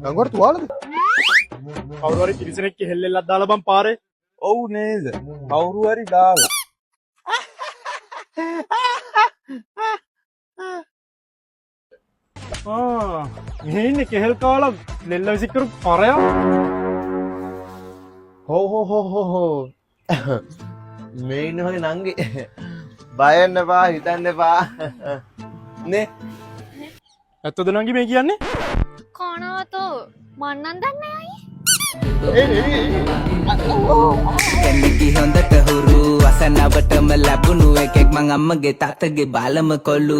ගංගොර තුවාලද? කවුරු හරි පිරිසනෙක් හෙල්ලෙල්ලක් දාලා බං පාරේ. ඔව් නේද? කවුරු හරි දාලා. මෙහෙ ඉන්නේ කෙහෙල් කාලා ලෙල්ල විසිකරු පරයා. හෝ මේ ඉන්නවගේ නංගි බයන්න එපා හිතන්න එපා නේ ඇත්තද නංගි මේ කියන්නේ? කනවතෝ මන්නන් දන්නේ කෙනෙකි හොඳට හුරු අසනවටම ලැබුණු එකෙක් මං අම්මගේ තාත්තගේ බාලම කොල්ලු